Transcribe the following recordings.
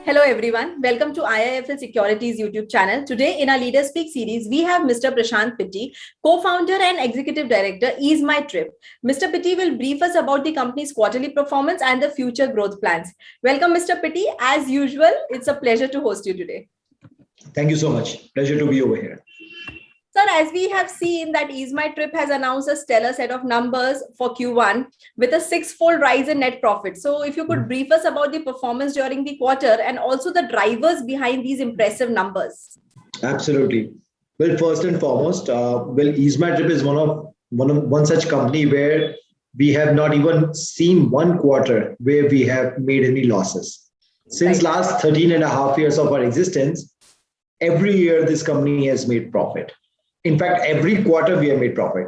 Hello everyone, welcome to IIFL Securities YouTube channel. Today in our Leader Speak series, we have Mr. Prashant Pitti, co-founder and executive director, Ease My Trip. Mr. Pitti will brief us about the company's quarterly performance and the future growth plans. Welcome Mr. Pitti. As usual, it's a pleasure to host you today. Thank you so much. Pleasure to be over here. Sir, as we have seen that Ease My Trip has announced a stellar set of numbers for Q1 with a six-fold rise in net profit. So if you could brief us about the performance during the quarter and also the drivers behind these impressive numbers. Absolutely. Well, first and foremost, Ease My Trip is one such company where we have not even seen one quarter where we have made any losses. Since last 13 and a half years of our existence, every year this company has made profit. In fact, every quarter we have made profit.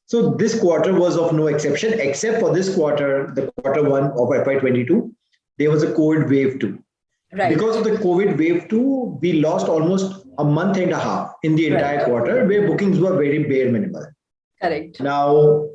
So this quarter was of no exception, except for this quarter, the quarter one of FY22, there was a COVID wave 2. Right. Because of the COVID wave 2, we lost almost a month and a half in the entire quarter where bookings were very bare minimal. Correct. Now,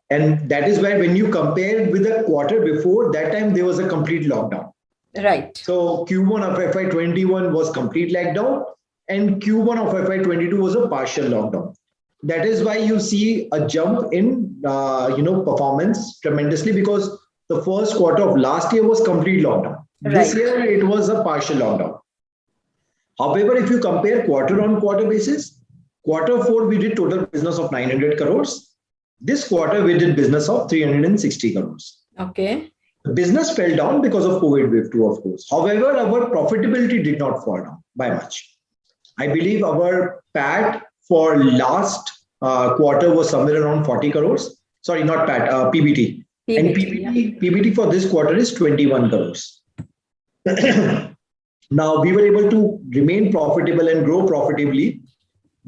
and that is why when you compare with the quarter before, that time there was a complete lockdown. Right. So Q1 of FY21 was complete lockdown. And Q1 of FY22 was a partial lockdown. That is why you see a jump in performance tremendously, because the first quarter of last year was complete lockdown. Right. This year it was a partial lockdown. However, if you compare quarter on quarter basis, quarter 4 we did total business of 900 crores. This quarter we did business of 360 crores. Okay. The business fell down because of COVID wave 2, of course. However, our profitability did not fall down by much. I believe our PAT for last quarter was somewhere around 40 crores. Sorry, not PAT, PBT. And PBT for this quarter is 21 crores. Now, we were able to remain profitable and grow profitably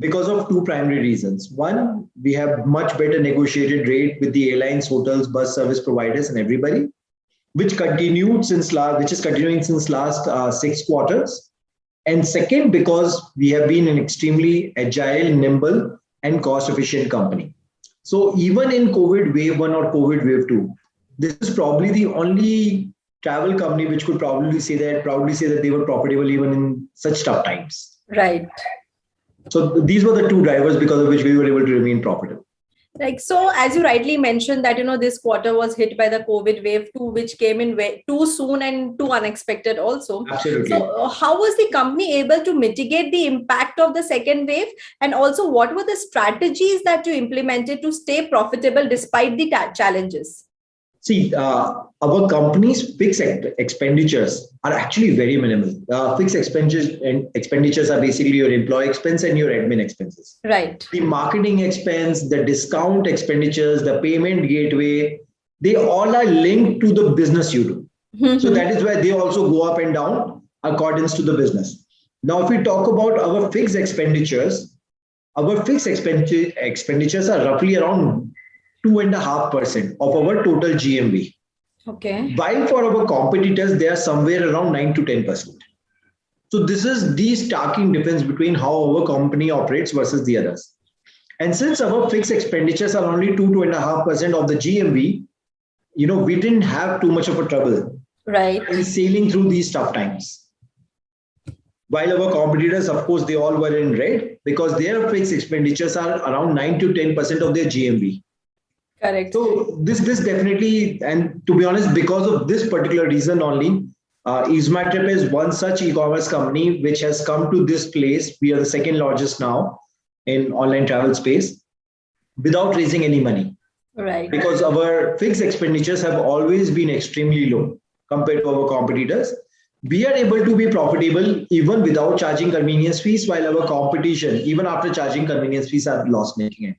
because of two primary reasons. One, we have much better negotiated rate with the airlines, hotels, bus service providers and everybody, which is continuing since last 6 quarters. And second, because we have been an extremely agile, nimble, and cost-efficient company. So even in COVID wave 1 or COVID wave 2, this is probably the only travel company which could proudly say that they were profitable even in such tough times. Right. So these were the two drivers because of which we were able to remain profitable. So as you rightly mentioned that, this quarter was hit by the COVID wave 2, which came in too soon and too unexpected also. Absolutely. So how was the company able to mitigate the impact of the second wave? And also what were the strategies that you implemented to stay profitable despite the challenges? See, our company's fixed expenditures are actually very minimal. Fixed expenditures are basically your employee expense and your admin expenses. Right. The marketing expense, the discount expenditures, the payment gateway, they all are linked to the business you do. Mm-hmm. So that is why they also go up and down according to the business. Now, if we talk about our fixed expenditures are roughly around 2.5% of our total GMV. Okay. While for our competitors, they are somewhere around 9 to 10%. So this is the starking difference between how our company operates versus the others. And since our fixed expenditures are only 2.5% of the GMV, we didn't have too much of a trouble in sailing through these tough times. While our competitors, of course, they all were in red because their fixed expenditures are around 9 to 10% of their GMV. Correct. So this definitely, and to be honest, because of this particular reason only, Ease My Trip is one such e-commerce company which has come to this place. We are the second largest now in online travel space without raising any money. Right. Because our fixed expenditures have always been extremely low compared to our competitors. We are able to be profitable even without charging convenience fees, while our competition, even after charging convenience fees, are loss-making it.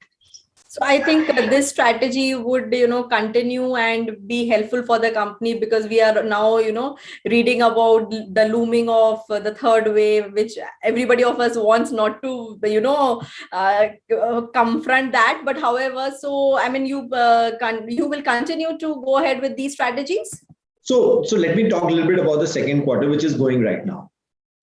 So I think this strategy would, continue and be helpful for the company, because we are now, reading about the looming of the third wave, which everybody of us wants not to, confront that. But however, so I mean, you will continue to go ahead with these strategies. So let me talk a little bit about the second quarter, which is going right now.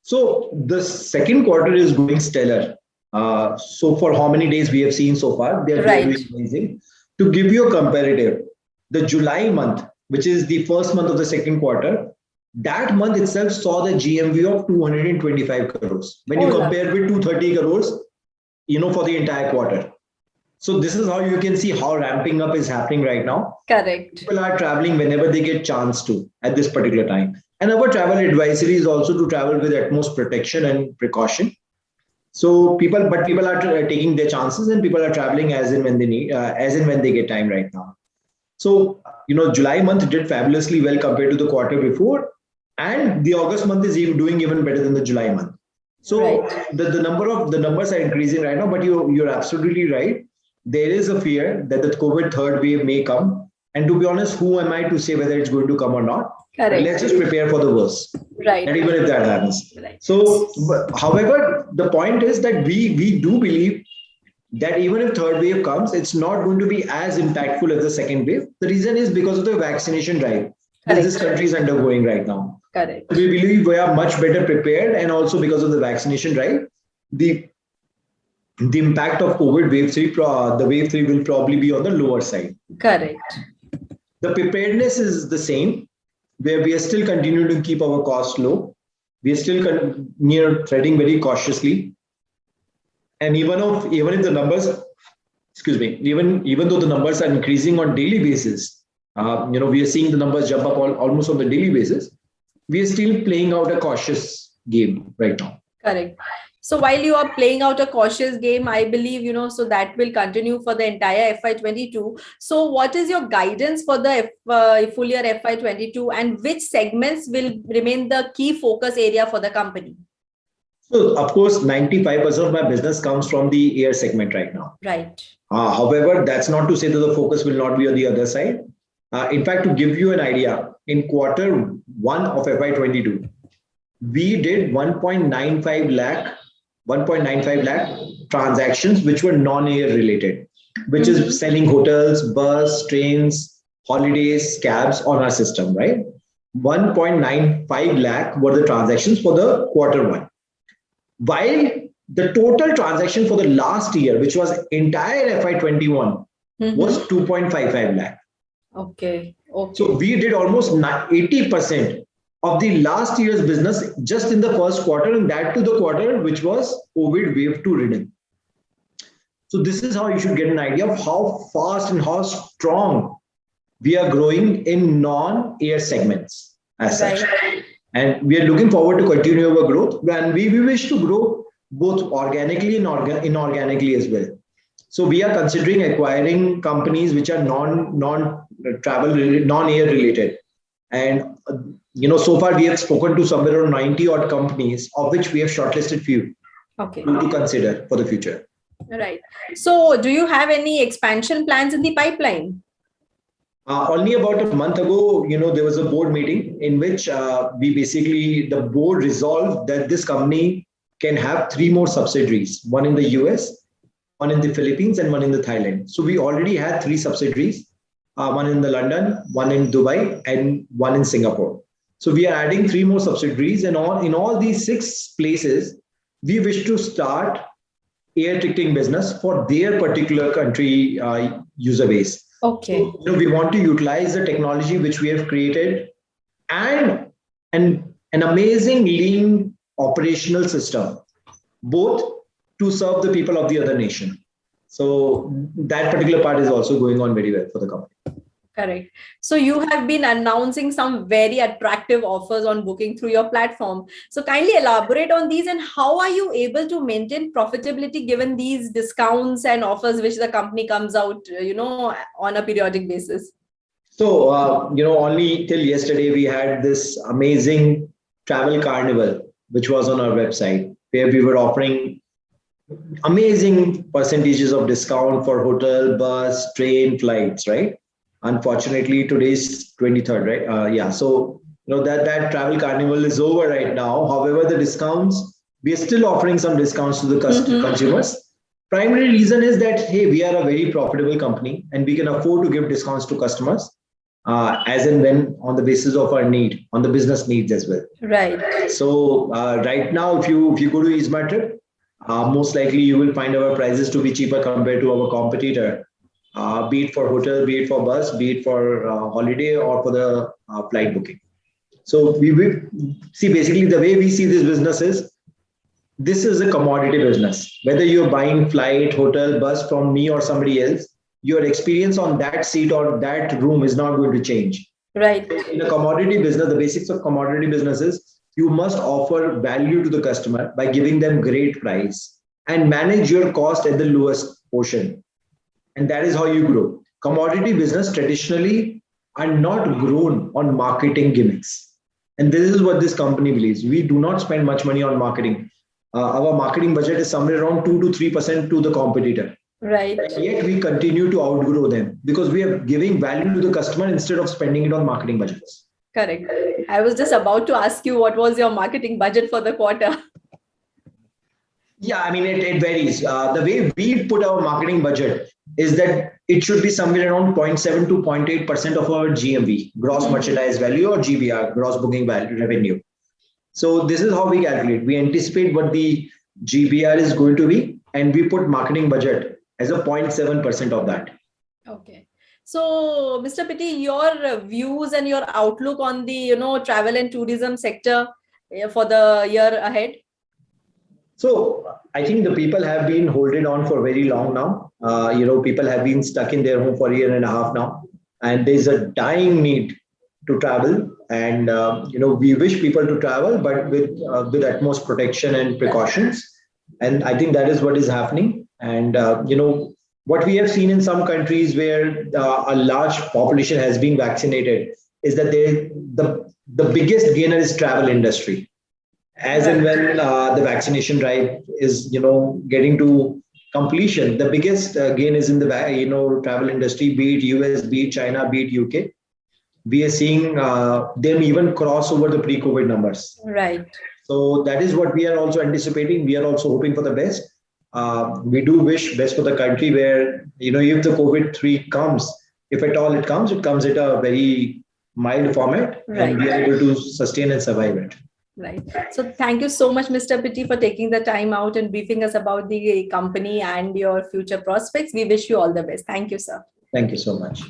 So the second quarter is going stellar. So for how many days we have seen so far, they're really amazing. To give you a comparative, the July month, which is the first month of the second quarter, that month itself saw the GMV of 225 crores. When you compare with 230 crores, for the entire quarter. So this is how you can see how ramping up is happening right now. Correct. People are traveling whenever they get chance to at this particular time. And our travel advisory is also to travel with utmost protection and precaution. So people are taking their chances, and people are traveling as and when they need, as and when they get time right now. So, July month did fabulously well compared to the quarter before, and the August month is doing even better than the July month. So right. the numbers are increasing right now, but you're absolutely right. There is a fear that the COVID third wave may come. And to be honest, who am I to say whether it's going to come or not? Correct. Let's just prepare for the worst. Right. And even if that happens. Right. So, however, the point is that we do believe that even if third wave comes, it's not going to be as impactful as the second wave. The reason is because of the vaccination drive that this country is undergoing right now. Correct. We believe we are much better prepared, and also because of the vaccination drive, the impact of COVID wave 3 will probably be on the lower side. Correct. The preparedness is the same, where we are still continuing to keep our costs low. We are still treading very cautiously. And even if the numbers, even though the numbers are increasing on daily basis, we are seeing the numbers jump up almost on the daily basis. We are still playing out a cautious game right now. Correct. So while you are playing out a cautious game, I believe, so that will continue for the entire FY22. So what is your guidance for the full year FY22, and which segments will remain the key focus area for the company? So, of course, 95% of my business comes from the air segment right now. Right. However, that's not to say that the focus will not be on the other side. In fact, to give you an idea, in quarter 1 of FY22, we did 1.95 lakh transactions which were non-air related, which is selling hotels, bus, trains, holidays, cabs on our system, right? 1.95 lakh were the transactions for the quarter 1. While the total transaction for the last year, which was entire FY21, was 2.55 lakh. Okay. So we did almost 80% of the last year's business just in the first quarter, and that to the quarter which was COVID wave 2 ridden. So this is how you should get an idea of how fast and how strong we are growing in non-air segments as such. And we are looking forward to continue our growth, and we wish to grow both organically and inorganically as well. So we are considering acquiring companies which are non-travel related, non-air related. And so far we have spoken to somewhere around 90 odd companies, of which we have shortlisted few to consider for the future. Right. So do you have any expansion plans in the pipeline? Only about a month ago, there was a board meeting in which the board resolved that this company can have 3 more subsidiaries, one in the US, one in the Philippines, and one in the Thailand. So we already had 3 subsidiaries, one in the London, one in Dubai, and one in Singapore. So we are adding 3 more subsidiaries, and in all these 6 places, we wish to start air ticketing business for their particular country user base. Okay. So, we want to utilize the technology which we have created and an amazing lean operational system, both to serve the people of the other nation. So that particular part is also going on very well for the company. Correct. So you have been announcing some very attractive offers on booking through your platform. So kindly elaborate on these, and how are you able to maintain profitability given these discounts and offers which the company comes out, on a periodic basis? So, only till yesterday, we had this amazing travel carnival, which was on our website, where we were offering amazing percentages of discount for hotel, bus, train, flights, right? Unfortunately, today's 23rd, right? So, that travel carnival is over right now. However, the discounts, we are still offering some discounts to the consumers. Primary reason is that, hey, we are a very profitable company and we can afford to give discounts to customers as and when on the basis of our need, on the business needs as well. Right. So right now, if you go to EaseMyTrip, most likely you will find our prices to be cheaper compared to our competitor. Be it for hotel, be it for bus, be it for holiday or for the flight booking. So we will see, basically the way we see this business is, this is a commodity business. Whether you're buying flight, hotel, bus from me or somebody else, your experience on that seat or that room is not going to change. Right. In a commodity business, the basics of commodity business is you must offer value to the customer by giving them great price and manage your cost at the lowest portion. And that is how you grow. Commodity business traditionally are not grown on marketing gimmicks. And this is what this company believes. We do not spend much money on marketing. Our marketing budget is somewhere around 2 to 3% to the competitor. Right. And yet we continue to outgrow them because we are giving value to the customer instead of spending it on marketing budgets. Correct. I was just about to ask you, what was your marketing budget for the quarter? Yeah, I mean, it varies. The way we put our marketing budget is that it should be somewhere around 0.7 to 0.8% of our GMV, gross merchandise value, or GBR, gross booking value revenue. So this is how we calculate. We anticipate what the GBR is going to be, and we put marketing budget as a 0.7% of that. Okay. So, Mr. Pitti, your views and your outlook on the travel and tourism sector for the year ahead? So I think the people have been holding on for very long now. People have been stuck in their home for a year and a half now, and there's a dying need to travel. And we wish people to travel, but with utmost protection and precautions. And I think that is what is happening. And what we have seen in some countries where a large population has been vaccinated is that the biggest gainer is travel industry. As and when the vaccination drive is getting to completion, the biggest gain is in the travel industry, be it US, be it China, be it UK. We are seeing them even cross over the pre-COVID numbers. Right. So that is what we are also anticipating. We are also hoping for the best. We do wish best for the country where, if the COVID-3 comes, if at all it comes at a very mild format, right, and we are able to sustain and survive it. Right. So thank you so much, Mr. Pitti, for taking the time out and briefing us about the company and your future prospects. We wish you all the best. Thank you, sir. Thank you so much.